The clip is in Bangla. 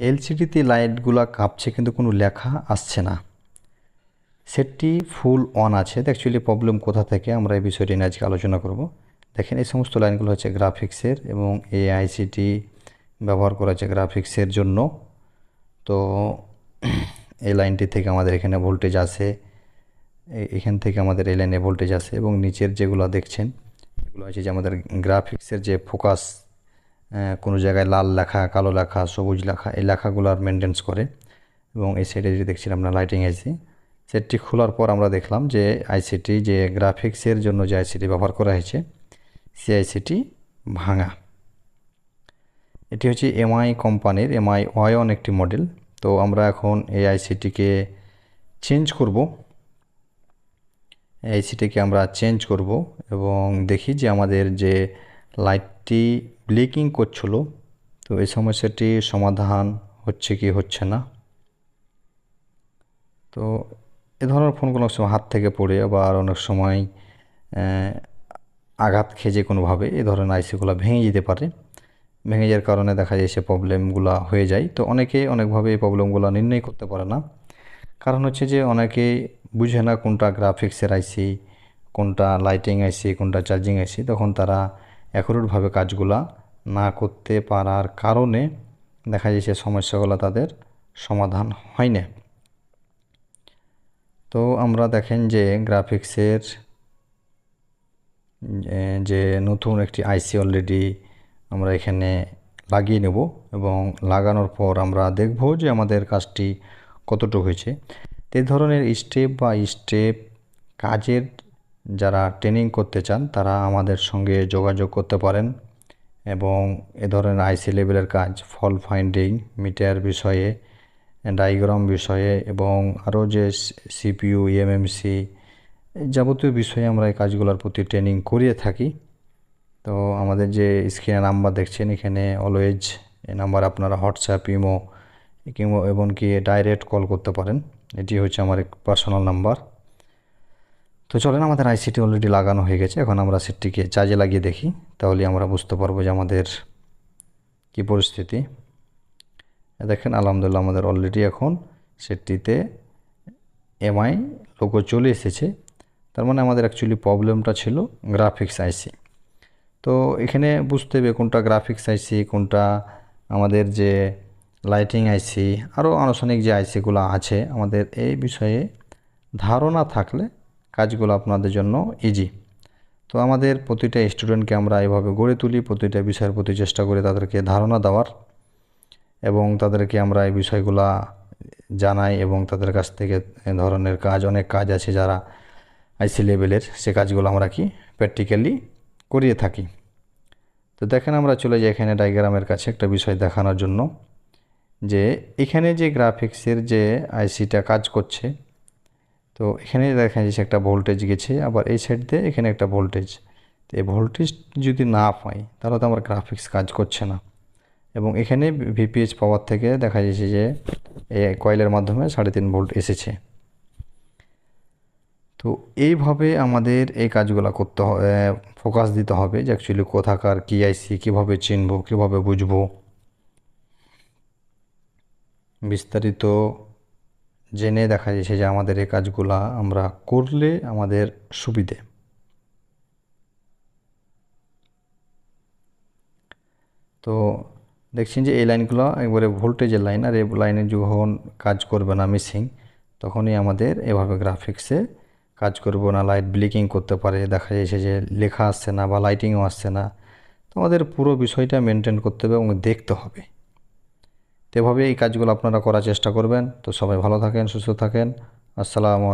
এলসিডিতে লাইটগুলো কাঁপছে কিন্তু কোনো লেখা আসছে না। সেটটি ফুল অন আছে। অ্যাকচুয়ালি প্রবলেম কোথা থেকে, আমরা এই বিষয়টি নিয়ে আজকে আলোচনা করব। দেখেন এই সমস্ত লাইনগুলো হচ্ছে গ্রাফিক্সের এবং এই আইসিটি ব্যবহার করা হচ্ছে গ্রাফিক্সের জন্য। তো এই লাইনটি থেকে আমাদের এখানে ভোল্টেজ আসে, এখান থেকে আমাদের এই লাইনে ভোল্টেজ আসে এবং নিচের যেগুলো দেখছেন এগুলো হচ্ছে যে আমাদের গ্রাফিক্সের যে ফোকাস, কোনো জায়গায় লাল লেখা, কালো লেখা, সবুজ লেখা, এই লেখাগুলোর মেনটেন্স করে। এবং এই সাইডে যদি দেখছিলাম আমরা লাইটিং আইসি, সেটটি খোলার পর আমরা দেখলাম যে আইসিটি যে গ্রাফিক্সের জন্য যে আইসিটি ব্যবহার করা হয়েছে সেই আইসিটি ভাঙা। এটি হচ্ছে এমআই কোম্পানির এমআই ওয়ান একটি মডেল। তো আমরা এখন এই আইসিটিকে চেঞ্জ করব। আইসিটিকে আমরা চেঞ্জ করব এবং দেখি যে আমাদের যে লাইটটি ব্লিকিং করছিল, তো এই সমস্যাটি সমাধান হচ্ছে কি হচ্ছে না। তো এ ধরনের ফোনগুলো অনেক সময় হাত থেকে পড়ে, আবার অনেক সময় আঘাত খেয়ে যে কোনোভাবে এই ধরনের আইসিগুলো ভেঙে যেতে পারে। ভেঙে যাওয়ার কারণে দেখা যায় সে প্রবলেমগুলো হয়ে যায়। তো অনেকে অনেকভাবে এই প্রবলেমগুলো নির্ণয় করতে পারে না। কারণ হচ্ছে যে অনেকে বুঝে না কোনটা গ্রাফিক্সের আইসি, কোনটা লাইটিং আইসি, কোনটা চার্জিং আইসি। তখন তারা অ্যাকুরেটভাবে কাজগুলা না করতে পারার কারণে দেখা যায় সে সমস্যাগুলো তাদের সমাধান হয় না। তো আমরা দেখেন যে গ্রাফিক্সের যে নতুন একটি আইসি অলরেডি আমরা এখানে লাগিয়ে নেব এবং লাগানোর পর আমরা দেখব যে আমাদের কাজটি কতটুকু হয়েছে। এই ধরনের স্টেপ কাজের যারা ট্রেনিং করতে চান তারা আমাদের সঙ্গে যোগাযোগ করতে পারেন এবং এ ধরনের আইসি লেভেলের কাজ, ফল্ট ফাইন্ডিং, মিটার বিষয়ে, ডায়াগ্রাম বিষয়ে এবং আরও যে সিপিইউ, এমএমসি যাবতীয় বিষয়ে আমরা এই কাজগুলোর প্রতি ট্রেনিং করিয়ে থাকি। তো আমাদের যে স্ক্রিনে নাম্বার দেখছেন এখানে অলওয়েজ এই নাম্বার আপনারা হোয়াটসঅ্যাপ, ইমো এমনকি ডাইরেক্ট কল করতে পারেন। এটি হচ্ছে আমার এক পার্সোনাল নাম্বার। তো চলেন, আমাদের আইসিটি অলরেডি লাগানো হয়ে গেছে। এখন আমরা সেটটিকে চার্জে লাগিয়ে দেখি, তাহলে আমরা বুঝতে পারবো যে আমাদের কী পরিস্থিতি। দেখেন আলহামদুলিল্লাহ আমাদের অলরেডি এখন সেটটিতে এমআই লোগো চলে এসেছে। তার মানে আমাদের অ্যাকচুয়ালি প্রবলেমটা ছিল গ্রাফিক্স আইসি। তো এখানে বুঝতে হবে কোনটা গ্রাফিক্স আইসি, কোনটা আমাদের যে লাইটিং আইসি, আরও আনুষঙ্গিক যে আইসিগুলো আছে, আমাদের এই বিষয়ে ধারণা থাকলে কাজগুলো আপনাদের জন্য ইজি। তো আমাদের প্রতিটা স্টুডেন্টকে আমরা এভাবে গড়ে তুলি, প্রতিটা বিষয়ের প্রতি চেষ্টা করি তাদেরকে ধারণা দেওয়ার এবং তাদেরকে আমরা এই বিষয়গুলো জানাই এবং তাদের কাছ থেকে এ ধরনের কাজ, অনেক কাজ আছে যারা আইসি লেভেলের, সে কাজগুলো আমরা কি প্র্যাকটিক্যালি করিয়ে থাকি। তো দেখেন আমরা চলে যাই এখানে ডায়াগ্রামের কাছে একটা বিষয় দেখানোর জন্য, যে এখানে যে গ্রাফিক্সের যে আইসিটা কাজ করছে, তো এখানে দেখা যাচ্ছে একটা ভোল্টেজ গেছে, আবার এই সাইড দিয়ে এখানে একটা ভোল্টেজ। তো এই ভোল্টেজ যদি না পাই তাহলে তো আমার গ্রাফিক্স কাজ করছে না। এবং এখানে ভিপিএইচ পাওয়ার থেকে দেখা যাচ্ছে যে এই কয়েলের মাধ্যমে 3.5 ভোল্ট এসেছে। তো এইভাবে আমাদের এই কাজগুলো করতে হবে, ফোকাস দিতে হবে যে অ্যাকচুয়ালি কোথাকার কী আইসি, কীভাবে চিনব, কীভাবে বুঝব। বিস্তারিত জেনে দেখা যাচ্ছে যে আমাদের এই কাজগুলো আমরা করলে আমাদের সুবিধে। তো দেখছেন যে এই লাইনগুলো একবারে ভোল্টেজের লাইন, আর এই লাইনে যখন কাজ করবে না মিসিং, তখনই আমাদের এভাবে গ্রাফিক্সে কাজ করবো না, লাইট ব্লিকিং করতে পারে, দেখা যাচ্ছে যে লেখা আসছে না বা লাইটিংও আসছে না। তো আমাদের পুরো বিষয়টা মেনটেন করতে হবে এবং দেখতে হবে। তো এভাবে এই কাজগুলো আপনারা করার চেষ্টা করবেন। তো সবাই ভালো থাকেন, সুস্থ থাকেন। আসসালামু আলাইকুম।